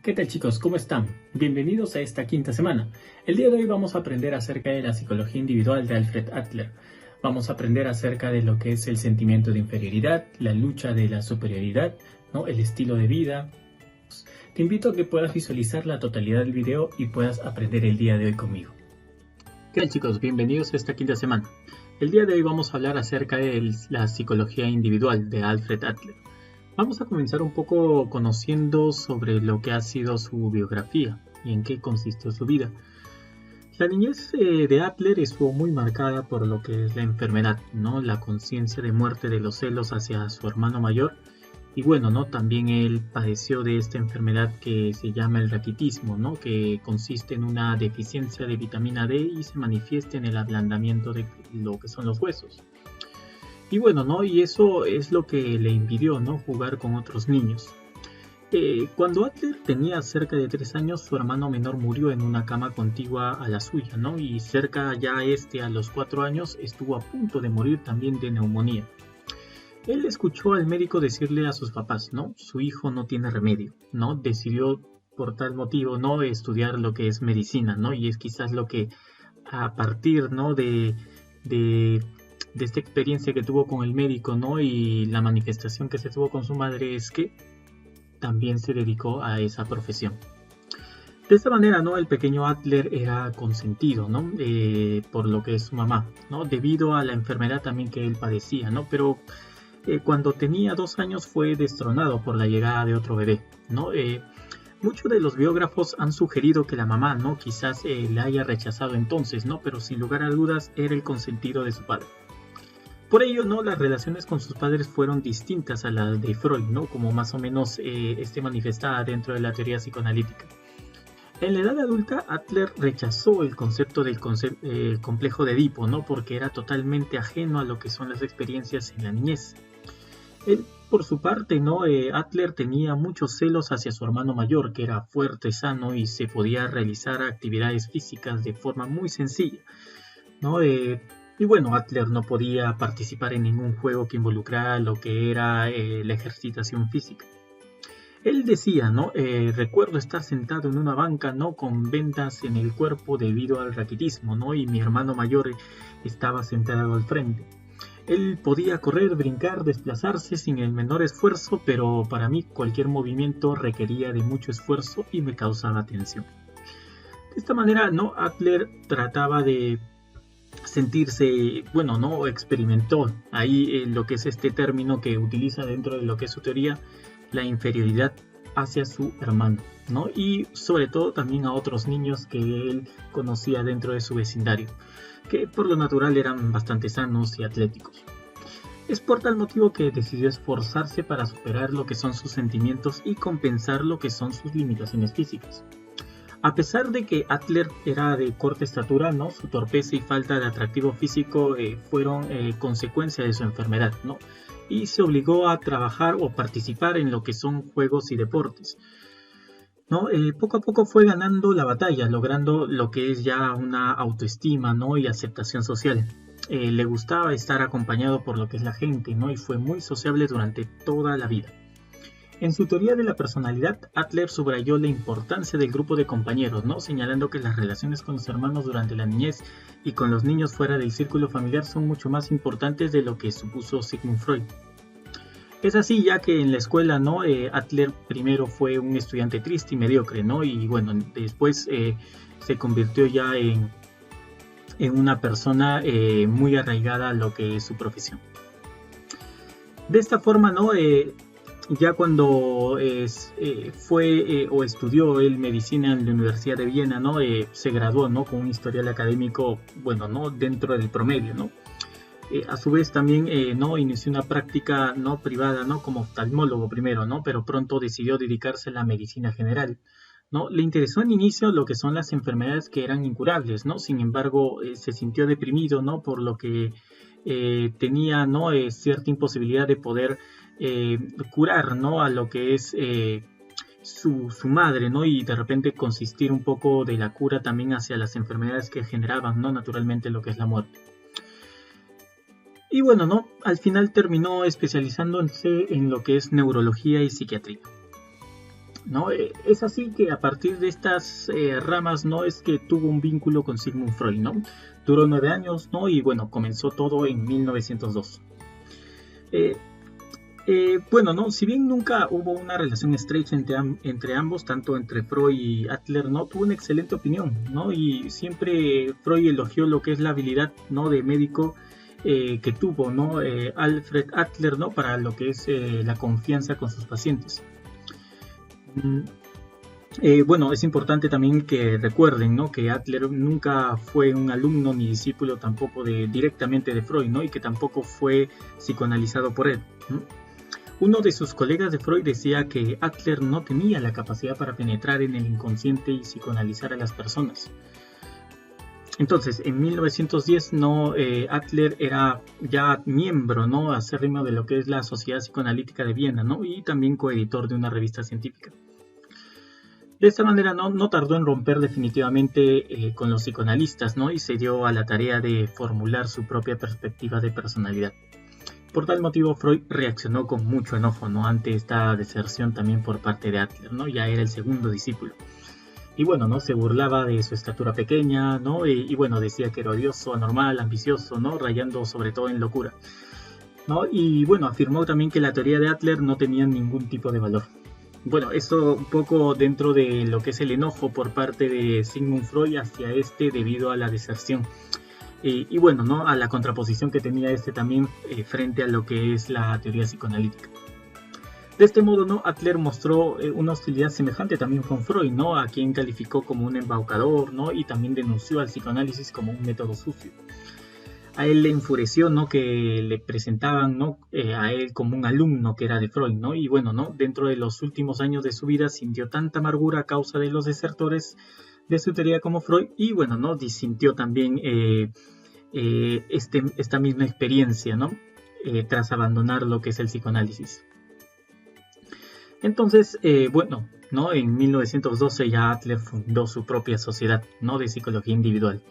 ¿Qué tal chicos? ¿Cómo están? Bienvenidos a esta quinta semana. El día de hoy vamos a aprender acerca de la psicología individual de Alfred Adler. Vamos a aprender acerca de lo que es el sentimiento de inferioridad, la lucha de la superioridad, ¿no? El estilo de vida. Te invito a que puedas visualizar la totalidad del video y puedas aprender el día de hoy conmigo. ¿Qué tal chicos? Bienvenidos a esta quinta semana. El día de hoy vamos a hablar acerca de la psicología individual de Alfred Adler. Vamos a comenzar un poco conociendo sobre lo que ha sido su biografía y en qué consistió su vida. La niñez de Adler estuvo muy marcada por lo que es la enfermedad, ¿no? La conciencia de muerte de los celos hacia su hermano mayor. Y bueno, ¿no? También él padeció de esta enfermedad que se llama el raquitismo, ¿no? Que consiste en una deficiencia de vitamina D y se manifiesta en el ablandamiento de lo que son los huesos. Y bueno, ¿no? Y eso es lo que le impidió, ¿no? Jugar con otros niños. Cuando Adler tenía cerca de 3 años, su hermano menor murió en una cama contigua a la suya, ¿no? Y cerca ya a los 4 años estuvo a punto de morir también de neumonía. Él escuchó al médico decirle a sus papás, ¿no? Su hijo no tiene remedio, ¿no? Decidió por tal motivo, ¿no? Estudiar lo que es medicina, ¿no? Y es quizás lo que a partir, ¿no? de esta experiencia que tuvo con el médico, ¿no? Y la manifestación que se tuvo con su madre es que también se dedicó a esa profesión. De esta manera, ¿no? El pequeño Adler era consentido, ¿no? Por lo que es su mamá, ¿no? Debido a la enfermedad también que él padecía, ¿no? Pero cuando tenía 2 años fue destronado por la llegada de otro bebé, ¿no? Muchos de los biógrafos han sugerido que la mamá, ¿no? Quizás le haya rechazado entonces, ¿no? Pero sin lugar a dudas era el consentido de su padre. Por ello, ¿no? Las relaciones con sus padres fueron distintas a las de Freud, ¿no? Como más o menos manifestada dentro de la teoría psicoanalítica. En la edad adulta, Adler rechazó el concepto del complejo de Edipo, ¿no? Porque era totalmente ajeno a lo que son las experiencias en la niñez. Él, por su parte, ¿no? Adler tenía muchos celos hacia su hermano mayor, que era fuerte, sano y se podía realizar actividades físicas de forma muy sencilla, ¿no? Y bueno, Adler no podía participar en ningún juego que involucrara lo que era la ejercitación física. Él decía, ¿no? Recuerdo estar sentado en una banca, ¿no? Con vendas en el cuerpo debido al raquitismo, ¿no? Y mi hermano mayor estaba sentado al frente. Él podía correr, brincar, desplazarse sin el menor esfuerzo, pero para mí cualquier movimiento requería de mucho esfuerzo y me causaba tensión. De esta manera, ¿no? Adler trataba de sentirse, bueno, no experimentó ahí lo que es este término que utiliza dentro de lo que es su teoría, la inferioridad hacia su hermano, ¿no? Y sobre todo también a otros niños que él conocía dentro de su vecindario, que por lo natural eran bastante sanos y atléticos. Es por tal motivo que decidió esforzarse para superar lo que son sus sentimientos y compensar lo que son sus limitaciones físicas. A pesar de que Adler era de corta estatura, ¿no? Su torpeza y falta de atractivo físico fueron consecuencia de su enfermedad, ¿no? Y se obligó a trabajar o participar en lo que son juegos y deportes, ¿no? Poco a poco fue ganando la batalla, logrando lo que es ya una autoestima, ¿no? Y aceptación social. Le gustaba estar acompañado por lo que es la gente, ¿no? Y fue muy sociable durante toda la vida. En su teoría de la personalidad, Adler subrayó la importancia del grupo de compañeros, ¿no? Señalando que las relaciones con los hermanos durante la niñez y con los niños fuera del círculo familiar son mucho más importantes de lo que supuso Sigmund Freud. Es así ya que en la escuela, ¿no? Adler primero fue un estudiante triste y mediocre, ¿no? Y bueno, después se convirtió ya en una persona muy arraigada a lo que es su profesión. De esta forma, ¿no? Ya cuando estudió él medicina en la Universidad de Viena, ¿no? Se graduó, ¿no? Con un historial académico, bueno, ¿no? Dentro del promedio, ¿no? A su vez también ¿no? Inició una práctica no privada, ¿no? Como oftalmólogo primero, ¿no? Pero pronto decidió dedicarse a la medicina general, ¿no? Le interesó en inicio lo que son las enfermedades que eran incurables, ¿no? Sin embargo, se sintió deprimido, ¿no? Por lo que tenía, ¿no? Cierta imposibilidad de poder curar, ¿no? A lo que es su madre, ¿no? Y de repente consistir un poco de la cura también hacia las enfermedades que generaban, ¿no? Naturalmente lo que es la muerte. Y bueno, ¿no? Al final terminó especializándose en lo que es neurología y psiquiatría. ¿no? Es así que a partir de estas ramas no es que tuvo un vínculo con Sigmund Freud, ¿no? Duró 9 años, ¿no? Y bueno, comenzó todo en 1902. Bueno, ¿no? Si bien nunca hubo una relación estrecha entre ambos, tanto entre Freud y Adler, ¿no? Tuvo una excelente opinión, ¿no? Y siempre Freud elogió lo que es la habilidad, ¿no? De médico que tuvo, ¿no? Alfred Adler, ¿no? Para lo que es la confianza con sus pacientes. Bueno, es importante también que recuerden, ¿no? Que Adler nunca fue un alumno ni discípulo tampoco directamente de Freud, ¿no? Y que tampoco fue psicoanalizado por él, ¿no? Uno de sus colegas de Freud decía que Adler no tenía la capacidad para penetrar en el inconsciente y psicoanalizar a las personas. Entonces, en 1910, ¿no? Adler era ya miembro, ¿no? acérrimo de lo que es la Sociedad Psicoanalítica de Viena, ¿no? Y también coeditor de una revista científica. De esta manera no tardó en romper definitivamente con los psicoanalistas, ¿no? Y se dio a la tarea de formular su propia perspectiva de personalidad. Por tal motivo, Freud reaccionó con mucho enojo, ¿no? ante esta deserción también por parte de Adler, ¿no? Ya era el segundo discípulo. Y bueno, ¿no? Se burlaba de su estatura pequeña, ¿no? Y bueno, decía que era odioso, anormal, ambicioso, ¿no? Rayando sobre todo en locura, ¿no? Y bueno, afirmó también que la teoría de Adler no tenía ningún tipo de valor. Bueno, esto un poco dentro de lo que es el enojo por parte de Sigmund Freud hacia este debido a la deserción. Y bueno, ¿no? a la contraposición que tenía este también frente a lo que es la teoría psicoanalítica. De este modo, ¿no? Adler mostró una hostilidad semejante también con Freud, ¿no? a quien calificó como un embaucador, ¿no? y también denunció al psicoanálisis como un método sucio. A él le enfureció, ¿no? que le presentaban, ¿no? a él como un alumno que era de Freud, ¿no? Y bueno, ¿no? dentro de los últimos años de su vida sintió tanta amargura a causa de los desertores de su teoría como Freud, y bueno, ¿no? disintió también esta misma experiencia, ¿no? tras abandonar lo que es el psicoanálisis. Entonces, bueno, ¿no? en 1912 ya Adler fundó su propia sociedad, ¿no? de psicología individual.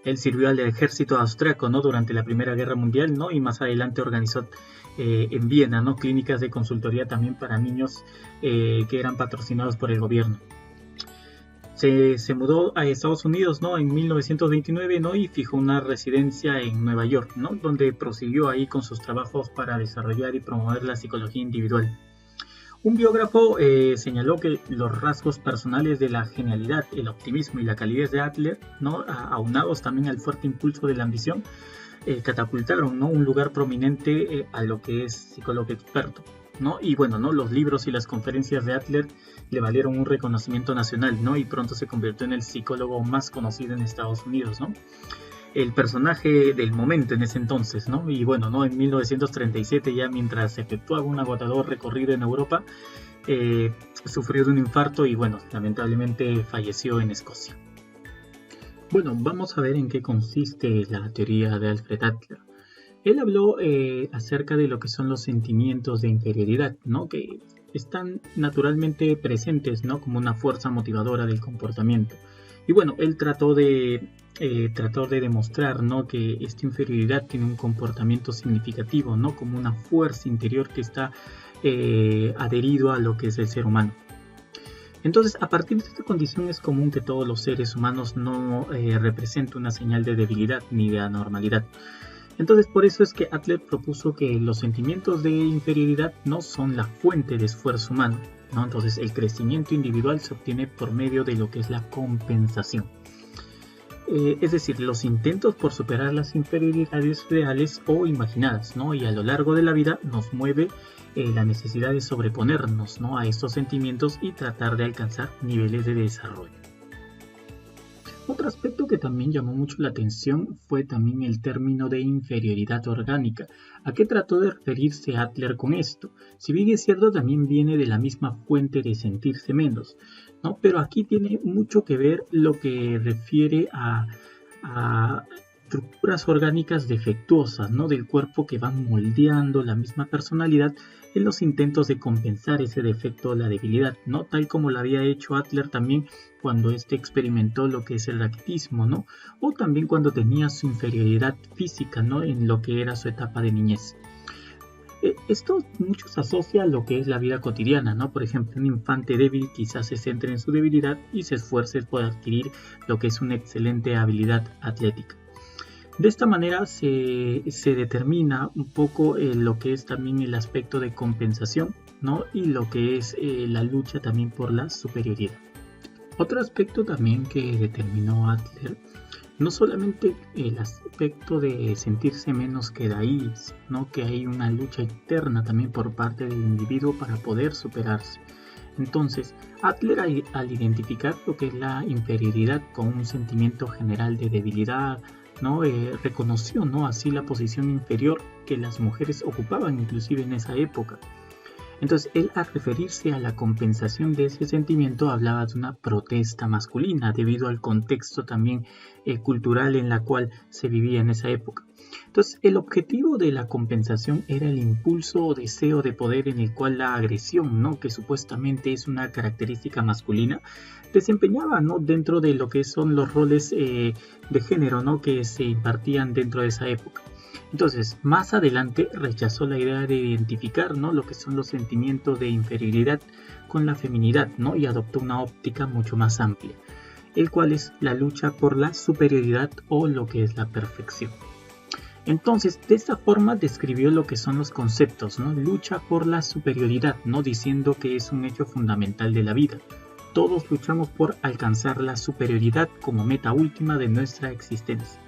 Él sirvió al ejército austriaco, ¿no? durante la Primera Guerra Mundial, ¿no? y más adelante organizó en Viena, ¿no? clínicas de consultoría también para niños que eran patrocinados por el gobierno. Se mudó a Estados Unidos, ¿no? en 1929, ¿no? y fijó una residencia en Nueva York, ¿no? donde prosiguió ahí con sus trabajos para desarrollar y promover la psicología individual. Un biógrafo señaló que los rasgos personales de la genialidad, el optimismo y la calidez de Adler, ¿no? aunados también al fuerte impulso de la ambición, catapultaron, ¿no? un lugar prominente a lo que es psicólogo experto, ¿no? Y bueno, ¿no? los libros y las conferencias de Adler le valieron un reconocimiento nacional, ¿no? y pronto se convirtió en el psicólogo más conocido en Estados Unidos, ¿no? el personaje del momento en ese entonces, ¿no? Y bueno, ¿no? en 1937, ya mientras efectuaba un agotador recorrido en Europa, sufrió de un infarto y bueno, lamentablemente falleció en Escocia. Bueno, vamos a ver en qué consiste la teoría de Alfred Adler. Él habló acerca de lo que son los sentimientos de inferioridad, ¿no? que están naturalmente presentes, ¿no? como una fuerza motivadora del comportamiento. Y bueno, él trató de demostrar, ¿no? que esta inferioridad tiene un comportamiento significativo, ¿no? como una fuerza interior que está adherido a lo que es el ser humano. Entonces, a partir de esta condición es común que todos los seres humanos no representen una señal de debilidad ni de anormalidad. Entonces, por eso es que Adler propuso que los sentimientos de inferioridad no son la fuente de esfuerzo humano, ¿no? Entonces, el crecimiento individual se obtiene por medio de lo que es la compensación. Es decir, los intentos por superar las inferioridades reales o imaginadas, ¿no? Y a lo largo de la vida nos mueve la necesidad de sobreponernos, ¿no? a estos sentimientos y tratar de alcanzar niveles de desarrollo. Otro aspecto que también llamó mucho la atención fue también el término de inferioridad orgánica. ¿A qué trató de referirse Adler con esto? Si bien es cierto, también viene de la misma fuente de sentirse menos, ¿no? Pero aquí tiene mucho que ver lo que refiere a estructuras orgánicas defectuosas, ¿no? del cuerpo que van moldeando la misma personalidad en los intentos de compensar ese defecto o la debilidad, ¿no? tal como lo había hecho Adler también cuando experimentó lo que es el raquitismo, ¿no? o también cuando tenía su inferioridad física, ¿no? en lo que era su etapa de niñez. Esto muchos asocia a lo que es la vida cotidiana, ¿no? Por ejemplo, un infante débil quizás se centre en su debilidad y se esfuerce por adquirir lo que es una excelente habilidad atlética. De esta manera se determina un poco lo que es también el aspecto de compensación, ¿no? Y lo que es la lucha también por la superioridad. Otro aspecto también que determinó Adler, no solamente el aspecto de sentirse menos que de ahí, sino que hay una lucha interna también por parte del individuo para poder superarse. Entonces, Adler al identificar lo que es la inferioridad con un sentimiento general de debilidad, ¿no? Reconoció, ¿no?, así la posición inferior que las mujeres ocupaban inclusive en esa época. Entonces, él al referirse a la compensación de ese sentimiento hablaba de una protesta masculina debido al contexto también cultural en la cual se vivía en esa época. Entonces, el objetivo de la compensación era el impulso o deseo de poder en el cual la agresión, ¿no?, que supuestamente es una característica masculina, desempeñaba, ¿no?, dentro de lo que son los roles de género, ¿no?, que se impartían dentro de esa época. Entonces, más adelante rechazó la idea de identificar, ¿no?, lo que son los sentimientos de inferioridad con la feminidad, ¿no?, y adoptó una óptica mucho más amplia, el cual es la lucha por la superioridad o lo que es la perfección. Entonces, de esta forma describió lo que son los conceptos, ¿no? Lucha por la superioridad, ¿no?, diciendo que es un hecho fundamental de la vida. Todos luchamos por alcanzar la superioridad como meta última de nuestra existencia.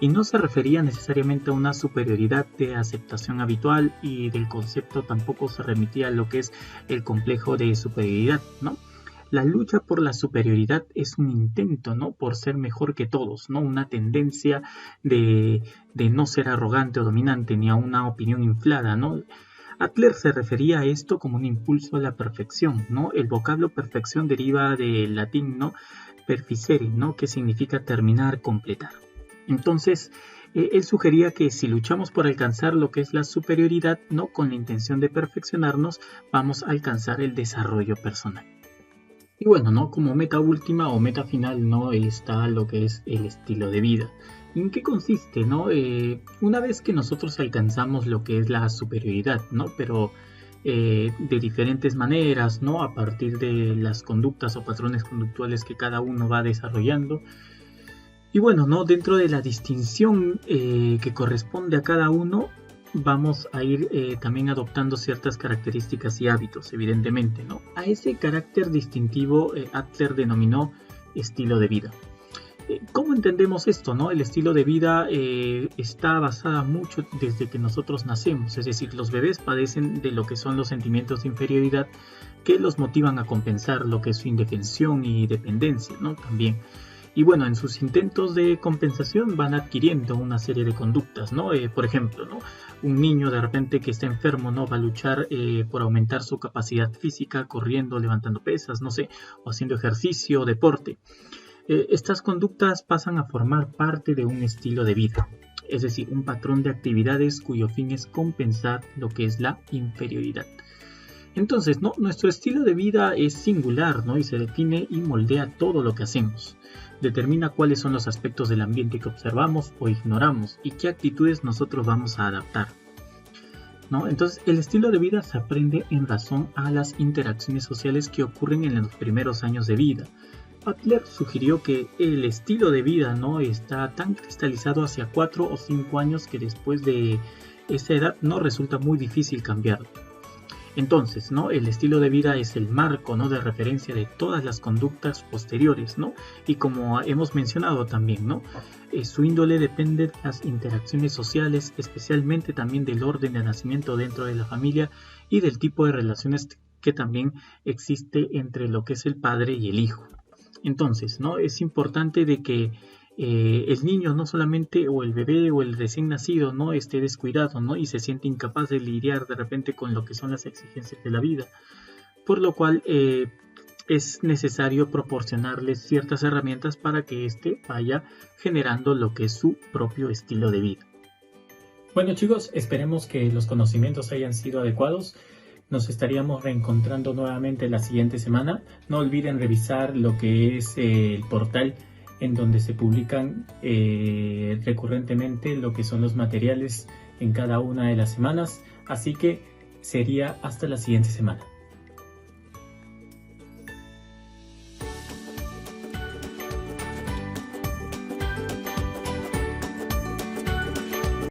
Y no se refería necesariamente a una superioridad de aceptación habitual, y del concepto tampoco se remitía a lo que es el complejo de superioridad, ¿no? La lucha por la superioridad es un intento, ¿no?, por ser mejor que todos, ¿no?, una tendencia de no ser arrogante o dominante, ni a una opinión inflada, ¿no? Adler se refería a esto como un impulso a la perfección, ¿no? El vocablo perfección deriva del latín, ¿no?, perficere, ¿no?, que significa terminar, completar. Entonces, él sugería que si luchamos por alcanzar lo que es la superioridad, no con la intención de perfeccionarnos, vamos a alcanzar el desarrollo personal. Y bueno, ¿no?, como meta última o meta final, ¿no?, está lo que es el estilo de vida. ¿En qué consiste, no? Una vez que nosotros alcanzamos lo que es la superioridad, ¿no?, pero de diferentes maneras, ¿no?, a partir de las conductas o patrones conductuales que cada uno va desarrollando. Y bueno, ¿no?, dentro de la distinción que corresponde a cada uno, vamos a ir también adoptando ciertas características y hábitos, evidentemente, ¿no? A ese carácter distintivo Adler denominó estilo de vida. ¿Cómo entendemos esto, no? El estilo de vida está basada mucho desde que nosotros nacemos, es decir, los bebés padecen de lo que son los sentimientos de inferioridad que los motivan a compensar lo que es su indefensión y dependencia, ¿no?, también. Y bueno, en sus intentos de compensación van adquiriendo una serie de conductas, ¿no? Por ejemplo, ¿no?, un niño de repente que está enfermo, ¿no?, va a luchar por aumentar su capacidad física, corriendo, levantando pesas, no sé, o haciendo ejercicio o deporte. Estas conductas pasan a formar parte de un estilo de vida, es decir, un patrón de actividades cuyo fin es compensar lo que es la inferioridad. Entonces, ¿no?, nuestro estilo de vida es singular, ¿no?, y se define y moldea todo lo que hacemos. Determina cuáles son los aspectos del ambiente que observamos o ignoramos y qué actitudes nosotros vamos a adaptar, ¿no? Entonces, el estilo de vida se aprende en razón a las interacciones sociales que ocurren en los primeros años de vida. Adler sugirió que el estilo de vida, ¿no?, está tan cristalizado hacia 4 o 5 años que después de esa edad no resulta muy difícil cambiarlo. Entonces, ¿no?, el estilo de vida es el marco, ¿no?, de referencia de todas las conductas posteriores, ¿no? Y como hemos mencionado también, ¿no?, su índole depende de las interacciones sociales, especialmente también del orden de nacimiento dentro de la familia y del tipo de relaciones que también existe entre lo que es el padre y el hijo. Entonces, ¿no?, es importante de que el niño no solamente, o el bebé o el recién nacido, no esté descuidado, ¿no?, y se siente incapaz de lidiar de repente con lo que son las exigencias de la vida, por lo cual es necesario proporcionarle ciertas herramientas para que éste vaya generando lo que es su propio estilo de vida. Bueno, chicos, esperemos que los conocimientos hayan sido adecuados. Nos estaríamos reencontrando nuevamente la siguiente semana. No olviden revisar lo que es el portal en donde se publican recurrentemente lo que son los materiales en cada una de las semanas, así que sería hasta la siguiente semana.